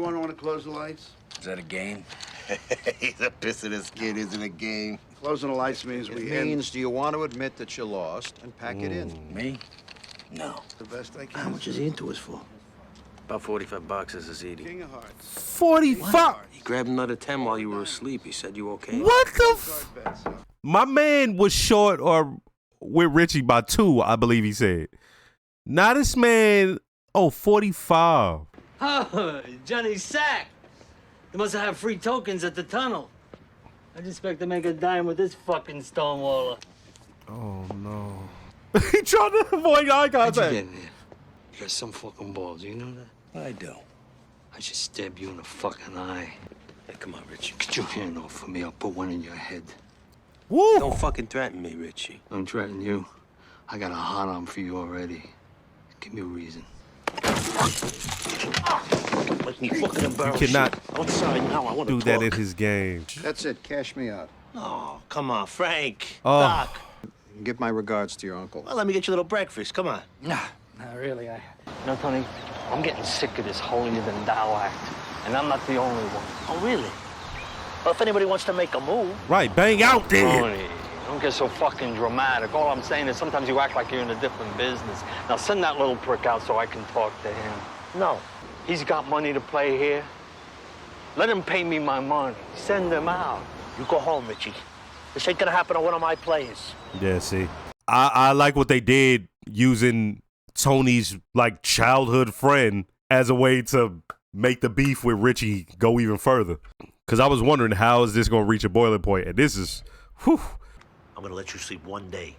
everyone want to close the lights? Is that a game? He's a piss of this kid, isn't a game. Closing the lights means It we means, do you want to admit that you lost and pack it in? Me? No. the best I can. How much is he into us for? About 45 bucks as a ZD. King of Hearts. 45. He grabbed another 10 while you were asleep. He said you okay? What the Card bet, so. My man was short or with Richie by 2, I believe he said. Now this man, 45. Oh, Johnny Sack. They must have free tokens at the tunnel. I just expect to make a dime with this fucking stonewaller. Oh, no. He tried to avoid eye How'd you contact. get in here? You got some fucking balls, you know that? I do. I should stab you in the fucking eye. Hey, come on, Richie. Get your hand off of me, I'll put one in your head. Woo. Don't fucking threaten me, Richie. Don't threaten you. I got a hot arm for you already. Give me a reason. Make me fucking embarrassed. You cannot Outside now, I want to do that in his game. That's it. Cash me out. Oh, come on, Frank. Oh. Doc. Give my regards to your uncle. Well, let me get you a little breakfast. Come on. Nah, not really. You know, Tony, I'm getting sick of this holier-than-thou act. And I'm not the only one. Oh, really? Well, if anybody wants to make a move. Right, bang out there. Tony, don't get so fucking dramatic. All I'm saying is sometimes you act like you're in a different business. Now send that little prick out so I can talk to him. No. He's got money to play here. Let him pay me my money. Send him out. You go home, Richie. This ain't gonna happen to one of my players. Yeah, see. I like what they did using Tony's like childhood friend as a way to make the beef with Richie go even further. Because I was wondering, how is this going to reach a boiling point? And this is, whew. I'm gonna let you sleep one day.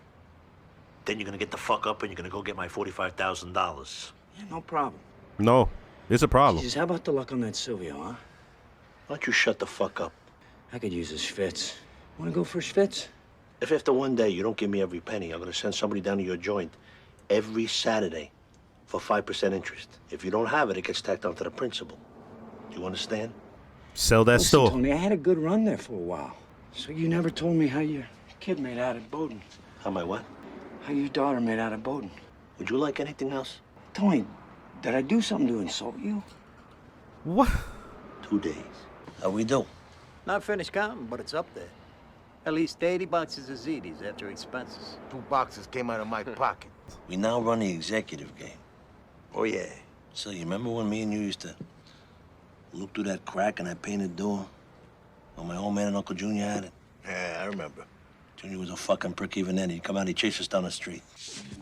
Then you're gonna get the fuck up and you're gonna go get my $45,000. Yeah, no problem. No, it's a problem. Jesus, how about the luck on that Silvio, huh? Why don't you shut the fuck up? I could use a schwitz. Want to go for a schwitz? If after one day you don't give me every penny, I'm gonna send somebody down to your joint every Saturday for 5% interest. If you don't have it, it gets tacked onto the principal. Do you understand? Sell that Listen, store. Tony, I had a good run there for a while. So you never told me how your kid made out at Bowdoin. How my what? How your daughter made out at Bowdoin. Would you like anything else? Tony, did I do something to insult you? What? 2 days. How we do? Not finished counting, but it's up there. At least 80 boxes of ZDs after expenses. 2 boxes came out of my pocket. We now run the executive game. Oh, yeah. So you remember when me and you used to look through that crack in that painted door? When my old man and Uncle Junior had it? Yeah, I remember. Junior was a fucking prick even then. He'd come out, he'd chase us down the street.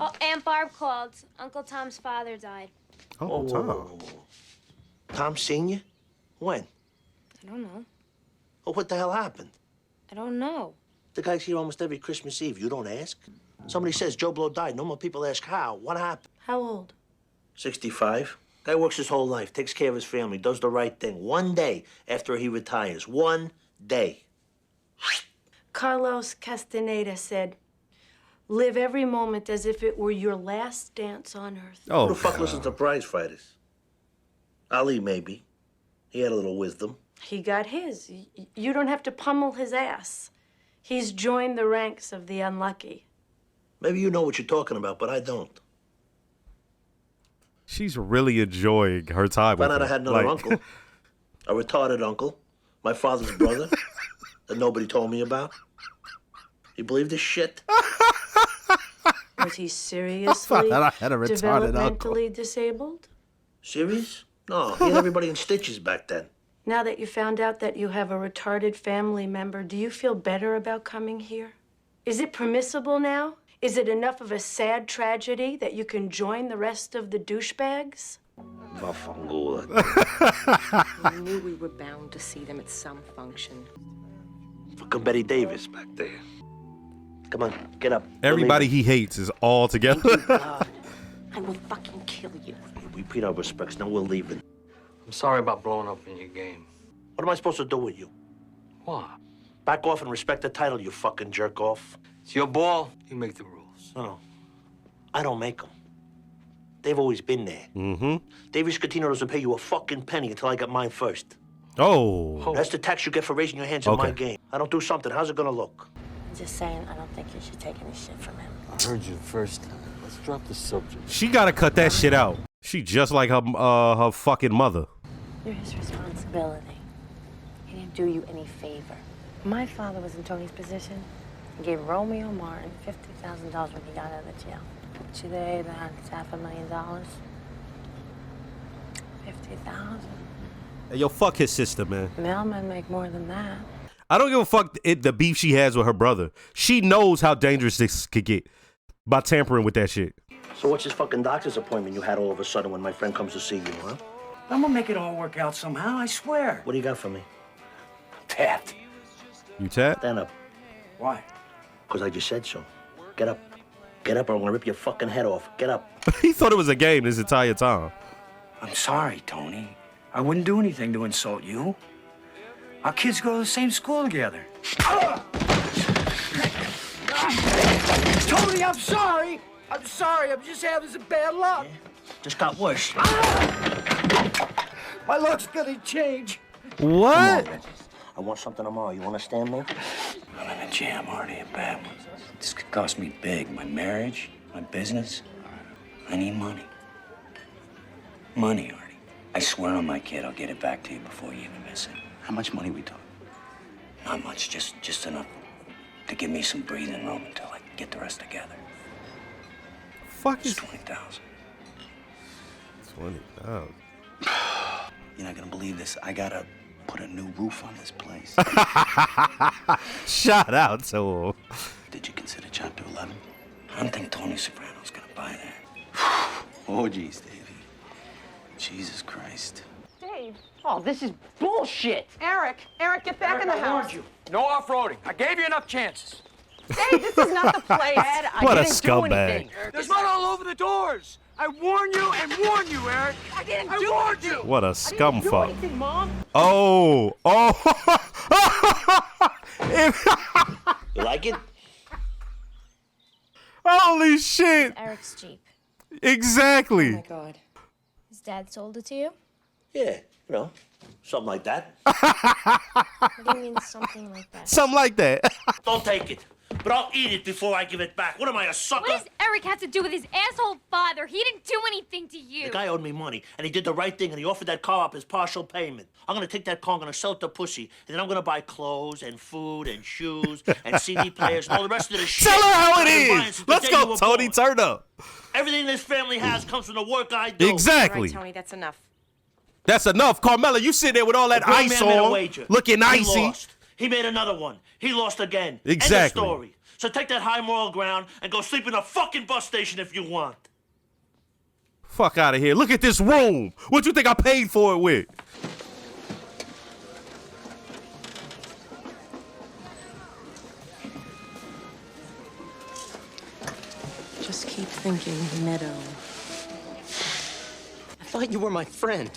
Oh, Aunt Barb called. Uncle Tom's father died. Oh, Tom. Tom Sr.? When? I don't know. Oh, what the hell happened? I don't know. The guy's here almost every Christmas Eve. You don't ask? Somebody says Joe Blow died. No more people ask how. What happened? How old? 65. Guy works his whole life, takes care of his family, does the right thing. One day after he retires. 1 day. Carlos Castaneda said, live every moment as if it were your last dance on earth. Oh, Who the fuck listens to prize fighters? Ali, maybe. He had a little wisdom. He got his. You don't have to pummel his ass. He's joined the ranks of the unlucky. Maybe you know what you're talking about, but I don't. she's really enjoying her time with Found out I him. had another Like- uncle. A retarded uncle. My father's brother. That nobody told me about. You believe this shit? Was he seriously I had a retarded uncle. developmentally disabled? Serious? No, he had everybody in stitches back then. Now that you found out that you have a retarded family member, do you feel better about coming here? Is it permissible now? Is it enough of a sad tragedy that you can join the rest of the douchebags? Vafangula. We knew we were bound to see them at some function. Fucking Betty Davis back there. Come on, get up. We're Everybody leaving. he hates is all together. God, I will fucking kill you. We paid our respects, now we're leaving. I'm sorry about blowing up in your game. What am I supposed to do with you? What? Back off and respect the title, you fucking jerk off. It's your ball. You make the rules. No, I don't make them. They've always been there. Mm-hmm. Davis Scatino doesn't pay you a fucking penny until I get mine first. Oh. That's the tax you get for raising your hands in my Okay. game. I don't do something, how's it gonna look? I'm just saying, I don't think you should take any shit from him. I heard you the first time. Let's drop the subject. She gotta cut that shit out. She just like her fucking mother. You're his responsibility. He didn't do you any favor. My father was in Tony's position. He gave Romeo Martin $50,000 when he got out of jail. Today, that's $500,000. 50,000. Hey, yo, fuck his sister, man. Mailmen make more than that. I don't give a fuck the beef she has with her brother. She knows how dangerous this could get by tampering with that shit. So what's this fucking doctor's appointment you had all of a sudden when my friend comes to see you, huh? I'm gonna make it all work out somehow, I swear. What do you got for me? Tapped. You tapped? Stand up. Why? Because I just said so. Get up. Get up or I'm gonna rip your fucking head off. Get up. He thought it was a game this entire time. I'm sorry, Tony. I wouldn't do anything to insult you. Our kids go to the same school together. Tony, I'm sorry. I'm sorry. I'm just having some bad luck. Just got worse. My luck's gonna change. What? I want something tomorrow. You understand me? I'm in a jam, Artie, a bad one. This could cost me big. My marriage, my business. I need money. Money, Artie. I swear on my kid, I'll get it back to you before you even miss it. How much money we talking? Not much, just enough to give me some breathing room until I get the rest together. Fuck is 20,000. 20,000. You're not gonna believe this. I gotta put a new roof on this place. Shout out to him. Did you consider Chapter 11? I don't think Tony Soprano's gonna buy that. Oh, geez, Davey. Jesus Christ. Dave. Oh, this is bullshit. Eric, get back in the house. warned you. No off-roading. I gave you enough chances. Dave, this is not the place. Dad, What a didn't do scumbag. anything. There's mud all over the doors. I warn you and warn you, Eric. I didn't I do warned anything. you. What a I didn't do scumfuck. anything, Mom. Oh. You like it? Holy shit. Eric's Jeep. Exactly. Oh my God. His dad sold it to you? Yeah, you know, something like that. What do you mean something like that? Something like that. Don't take it, but I'll eat it before I give it back. What am I, a sucker? What does Eric have to do with his asshole father? He didn't do anything to you. The guy owed me money, and he did the right thing, and he offered that car up as partial payment. I'm gonna take that car, I'm gonna sell it to Pussy, and then I'm gonna buy clothes and food and shoes and CD players and all the rest of the shit. Tell her how it I've been buying is. since the Let's day you go, were Tony. born. Turn up. Everything this family has comes from the work I do. Exactly. All right, Tony, that's enough. That's enough. Carmela, you sit there with all that A grown ice man made a on, wager. looking He icy. lost. He made another one. He lost again. Exactly. End of story. So take that high moral ground and go sleep in a fucking bus station if you want. Fuck out of here. Look at this room. What you think I paid for it with? Just keep thinking, Meadow. I thought you were my friend.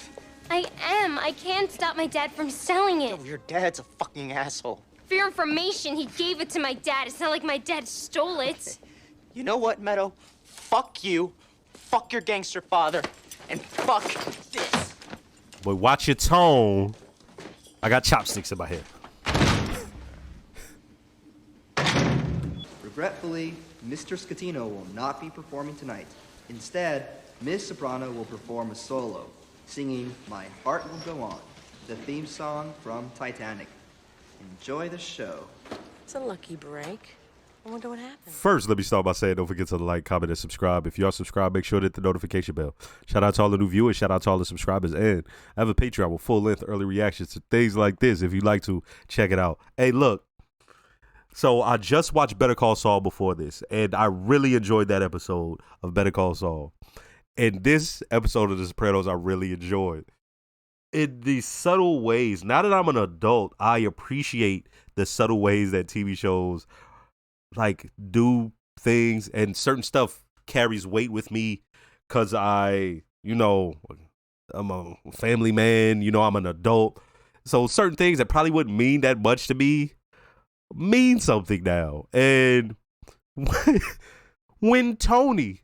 I am. I can't stop my dad from selling it. Your dad's a fucking asshole. For your information, he gave it to my dad. It's not like my dad stole it. You know what, Meadow? Fuck you, fuck your gangster father, and fuck this. But watch your tone. I got chopsticks in my head. Regretfully, Mr. Scatino will not be performing tonight. Instead, Ms. Soprano will perform a solo, singing My Heart Will Go On, the theme song from Titanic. Enjoy the show. It's a lucky break. I wonder what happened. First, let me start by saying don't forget to like, comment, and subscribe. If you are subscribed, make sure to hit the notification bell. Shout out to all the new viewers. Shout out to all the subscribers. And I have a Patreon with full-length early reactions to things like this. If you'd like to, check it out. Hey, look. So I just watched Better Call Saul before this, and I really enjoyed that episode of Better Call Saul. And this episode of The Sopranos I really enjoyed. In these subtle ways, now that I'm an adult, I appreciate the subtle ways that TV shows like do things, and certain stuff carries weight with me because I'm a family man, I'm an adult. So certain things that probably wouldn't mean that much to me mean something now. And when Tony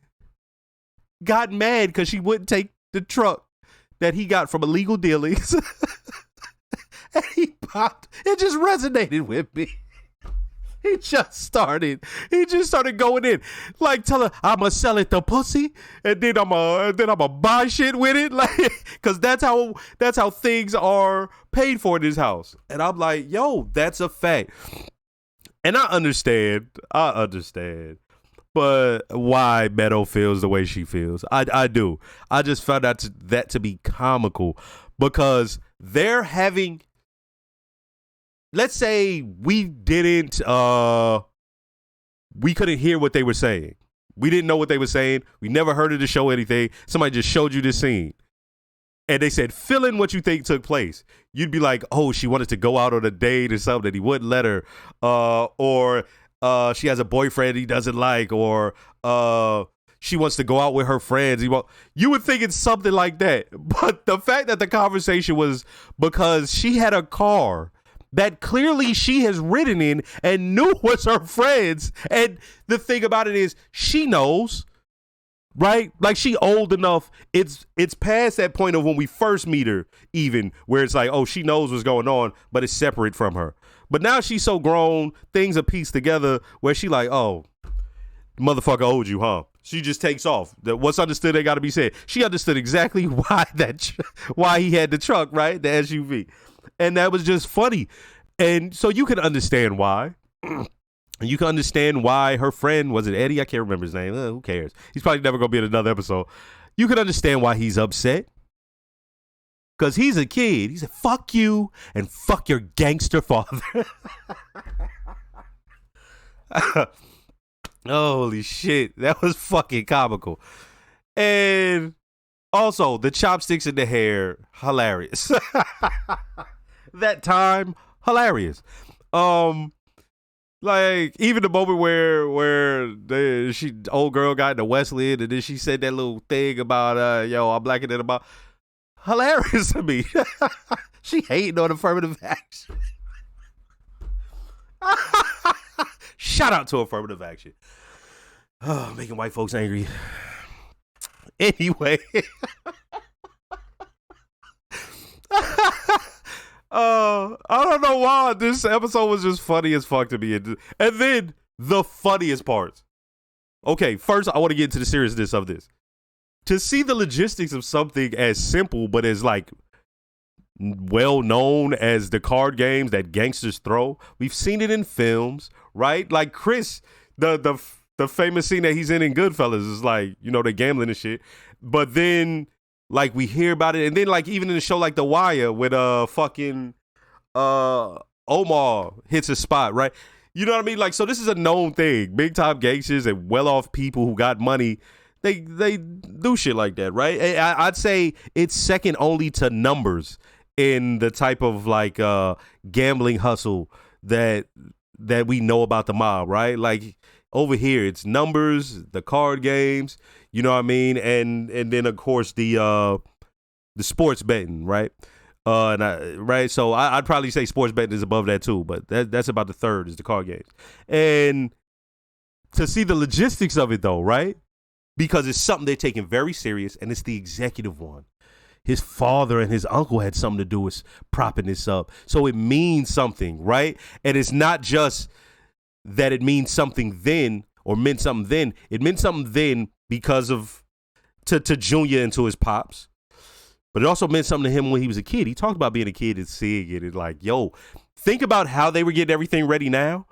got mad because she wouldn't take the truck that he got from illegal dealings and he popped, it just resonated with me. He just started going in, like tell her I'ma sell it to pussy, and then I'ma buy shit with it, like, cause that's how things are paid for in this house. And I'm like, yo, that's a fact. And I understand, but why Meadow feels the way she feels, I do. I just found that to be comical because they're having. Let's say we couldn't hear what they were saying. We didn't know what they were saying. We never heard of the show, anything. Somebody just showed you this scene. And they said, fill in what you think took place. You'd be like, oh, she wanted to go out on a date or something that he wouldn't let her. Or she has a boyfriend he doesn't like. Or she wants to go out with her friends. You would think it's something like that. But the fact that the conversation was because she had a car that clearly she has ridden in and knew was her friends. And the thing about it is she knows, right? Like she old enough. It's past that point of when we first meet her, even where it's like, oh, she knows what's going on, but it's separate from her. But now she's so grown, things are pieced together where she like, oh, motherfucker owed you, huh? She just takes off. What's understood ain't got to be said. She understood exactly why he had the truck, right? The SUV. And that was just funny. And so you can understand why. You can understand why her friend, was it Eddie? I can't remember his name. Who cares? He's probably never going to be in another episode. You can understand why he's upset. Because he's a kid. He said, fuck you and fuck your gangster father. Holy shit. That was fucking comical. And also, the chopsticks in the hair, hilarious. That time, hilarious. Like even the moment where old girl got into Wesley and then she said that little thing about yo, I'm blacking it about, hilarious to me. She hating on affirmative action. Shout out to affirmative action. Oh, making white folks angry. Anyway. I don't know why this episode was just funny as fuck to me. And then the funniest parts. Okay, first I want to get into the seriousness of this. To see the logistics of something as simple but as like well known as the card games that gangsters throw. We've seen it in films, right? Like Chris, the famous scene that he's in Goodfellas is like, you know, they're gambling and shit. But then like we hear about it, and then like even in the show like The Wire with fucking Omar hits a spot, right? You know what I mean? Like, so this is a known thing. Big time gangsters and well off people who got money, they do shit like that, right? I'd say it's second only to Numbers in the type of like gambling hustle that we know about the mob, right? Like over here, it's Numbers, the card games. You know what I mean? And then of course the sports betting, right? Right. So I'd probably say sports betting is above that too, but that's about the third is the card games. And to see the logistics of it though, right? Because it's something they're taking very serious, and it's the executive one. His father and his uncle had something to do with propping this up. So it means something, right? And it's not just that it means something then or meant something then. It meant something then because of to Junior and to his pops. But it also meant something to him when he was a kid. He talked about being a kid and seeing it and like, yo, think about how they were getting everything ready now.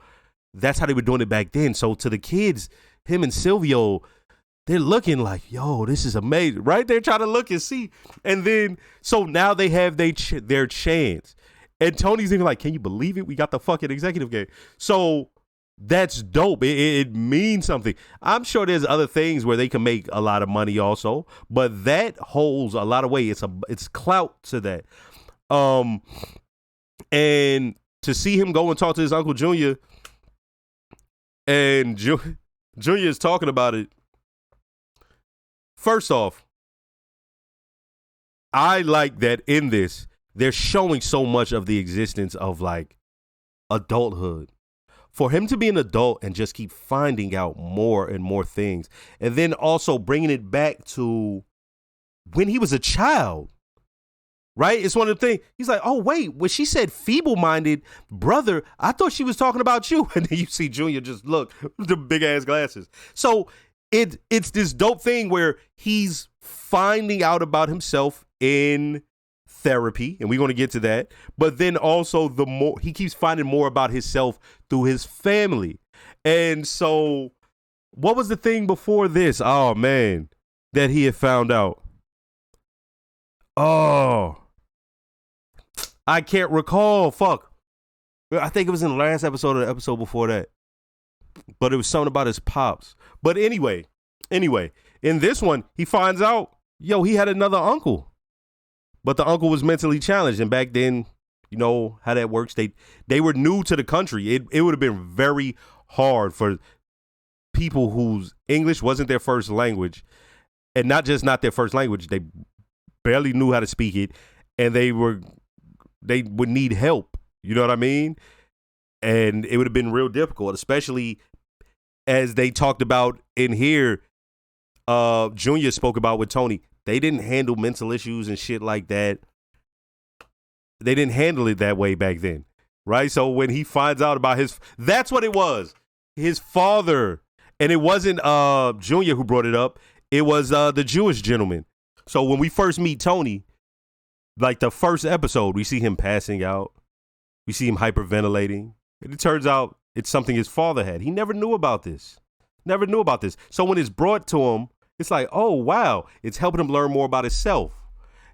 That's how they were doing it back then. So to the kids, him and Silvio, they're looking like, yo, this is amazing, right? They're trying to look and see. And then, so now they have their chance. And Tony's thinking like, can you believe it? We got the fucking executive game. So that's dope. It means something. I'm sure there's other things where they can make a lot of money also, but that holds a lot of weight. It's clout to that. And to see him go and talk to his Uncle Junior, and Junior is talking about it. First off, I like that in this, they're showing so much of the existence of like adulthood. For him to be an adult and just keep finding out more and more things. And then also bringing it back to when he was a child, right? It's one of the things. He's like, oh, wait, when she said feeble-minded brother, I thought she was talking about you. And then you see Junior just look, the big-ass glasses. So it's this dope thing where he's finding out about himself in therapy, and we're going to get to that. But then also he keeps finding more about himself through his family. And so what was the thing before this? Oh, man, that he had found out. Oh, I can't recall. Fuck. I think it was in the last episode or the episode before that. But it was something about his pops. But anyway, in this one, he finds out, he had another uncle. But the uncle was mentally challenged. And back then, you know how that works. They were new to the country. It would have been very hard for people whose English wasn't their first language. And not just not their first language. They barely knew how to speak it. And they would need help. You know what I mean? And it would have been real difficult, especially as they talked about in here, Junior spoke about with Tony. They didn't handle mental issues and shit like that. They didn't handle it that way back then, right? So when he finds out about that's what it was. His father, and it wasn't Junior who brought it up. It was the Jewish gentleman. So when we first meet Tony, like the first episode, we see him passing out. We see him hyperventilating. And it turns out it's something his father had. He never knew about this. So when it's brought to him, it's like, oh, wow. It's helping him learn more about himself.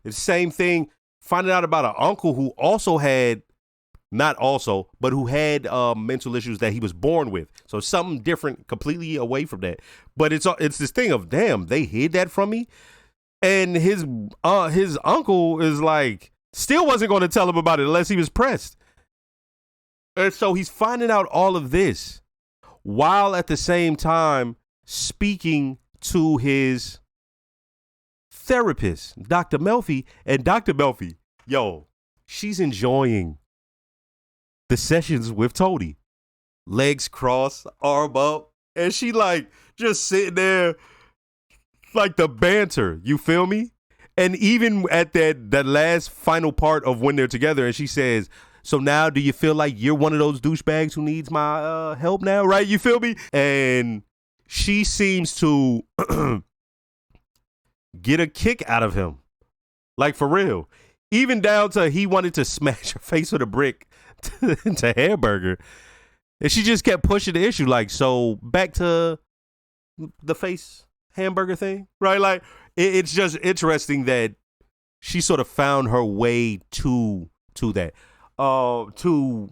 It's the same thing, finding out about an uncle who also had, who had mental issues that he was born with. So something different, completely away from that. But it's this thing of, damn, they hid that from me. And his uncle is like, still wasn't going to tell him about it unless he was pressed. And so he's finding out all of this while at the same time speaking to his therapist, Dr. Melfi. And Dr. Melfi, she's enjoying the sessions with Tony. Legs crossed, arm up. And she like just sitting there like the banter. You feel me? And even at that last final part of when they're together, and she says, so now do you feel like you're one of those douchebags who needs my help now, right? You feel me? And she seems to get a kick out of him. Like, for real. Even down to he wanted to smash her face with a brick to Hamburger. And she just kept pushing the issue. Like, so back to the face hamburger thing, right? Like, it's just interesting that she sort of found her way to that. To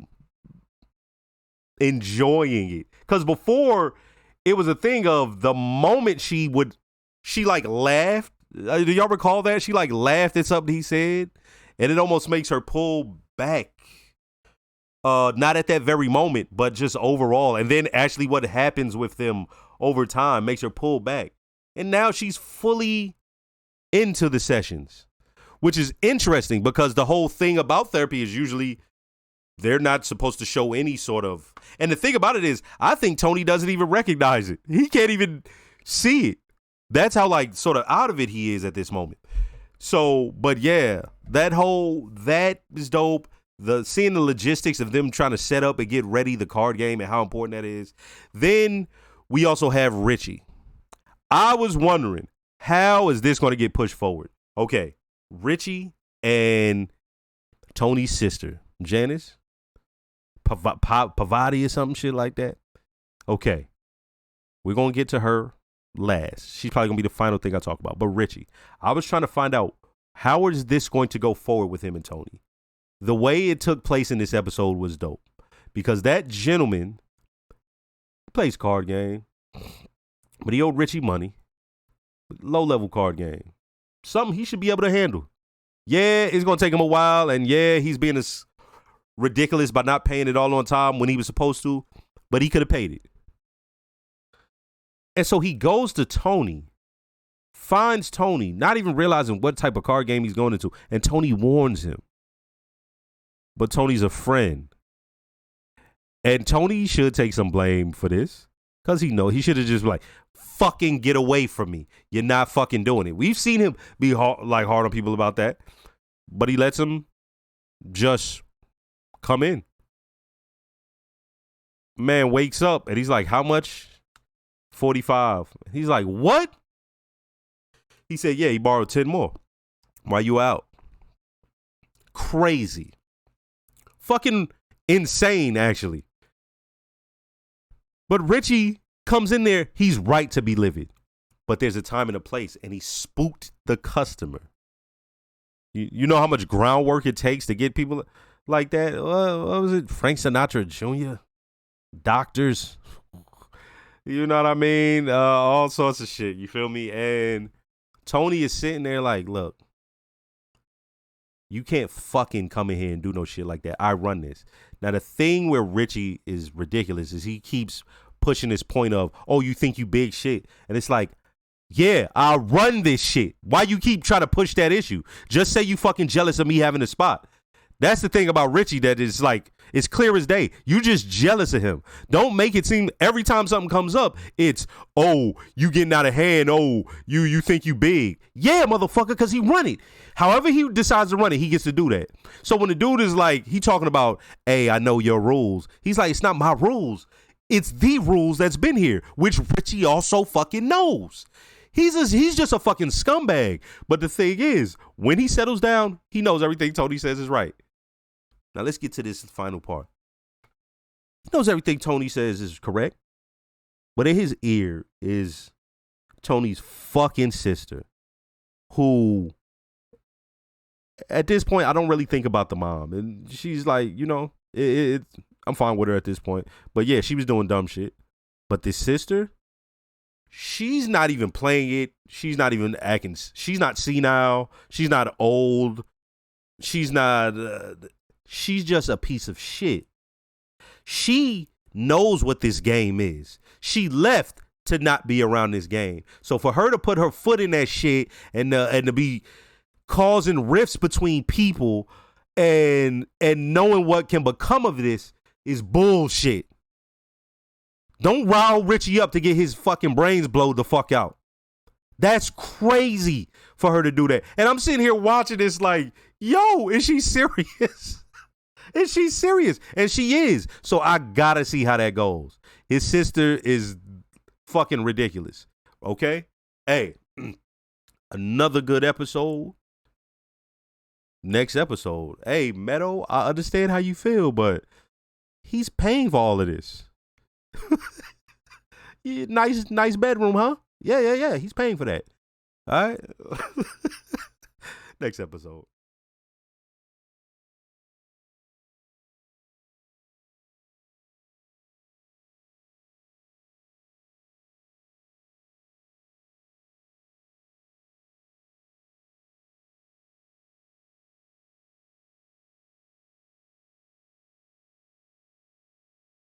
enjoying it. Because before, it was a thing of the moment she like laughed. Do y'all recall that? She like laughed at something he said, and it almost makes her pull back. Not at that very moment, but just overall. And then actually what happens with them over time makes her pull back. And now she's fully into the sessions. Which is interesting because the whole thing about therapy is usually they're not supposed to show any sort of. And the thing about it is, I think Tony doesn't even recognize it. He can't even see it. That's how like sort of out of it he is at this moment. So, but yeah, that is dope. Seeing the logistics of them trying to set up and get ready the card game and how important that is. Then we also have Richie. I was wondering, how is this going to get pushed forward? Okay. Richie and Tony's sister, Janice, Pavati or something shit like that. Okay. We're going to get to her last. She's probably going to be the final thing I talk about. But Richie, I was trying to find out, how is this going to go forward with him and Tony? The way it took place in this episode was dope. Because that gentleman plays card game, but he owed Richie money. Low-level card game. Something he should be able to handle. Yeah, it's going to take him a while, and yeah, he's being as ridiculous by not paying it all on time when he was supposed to, but he could have paid it. And so he goes to Tony, finds Tony, not even realizing what type of card game he's going into, and Tony warns him. But Tony's a friend. And Tony should take some blame for this, because he should have just been like, fucking get away from me. You're not fucking doing it. We've seen him be hard on people about that. but he lets him just come in. Man wakes up and he's like, how much? 45. He's like, what? He said, yeah, he borrowed 10 more. Why you out? Crazy. Fucking insane, actually. But Richie comes in there. He's right to be livid. But there's a time and a place, and he spooked the customer. You know how much groundwork it takes to get people like that? What was it? Frank Sinatra Jr.? Doctors? You know what I mean? All sorts of shit. You feel me? And Tony is sitting there like, look, you can't fucking come in here and do no shit like that. I run this. Now, the thing where Richie is ridiculous is he keeps pushing this point of, oh, you think you big shit. And it's like, yeah, I run this shit. Why you keep trying to push that issue? Just say you fucking jealous of me having a spot. That's the thing about Richie that is like, it's clear as day. You just jealous of him. Don't make it seem every time something comes up, it's, oh, you getting out of hand. Oh, you think you big. Yeah, motherfucker, because he run it. However he decides to run it, he gets to do that. So when the dude is like, he talking about, hey, I know your rules. He's like, it's not my rules. It's the rules that's been here, which Richie also fucking knows. He's just a fucking scumbag. But the thing is, when he settles down, he knows everything Tony says is right. Now let's get to this final part. He knows everything Tony says is correct. But in his ear is Tony's fucking sister, who at this point, I don't really think about the mom. And she's like, you know, I'm fine with her at this point. But yeah, she was doing dumb shit. But this sister, she's not even playing it. She's not even acting. She's not senile. She's not old. She's not. She's just a piece of shit. She knows what this game is. She left to not be around this game. So for her to put her foot in that shit and to be causing rifts between people and knowing what can become of this is bullshit. Don't rile Richie up to get his fucking brains blowed the fuck out. That's crazy for her to do that. And I'm sitting here watching this like, yo, is she serious? Is she serious? And she is. So I gotta see how that goes. His sister is fucking ridiculous. Okay? Hey, another good episode. Next episode. Hey, Meadow, I understand how you feel, but he's paying for all of this. Yeah, nice bedroom, huh? Yeah. He's paying for that. All right. Next episode.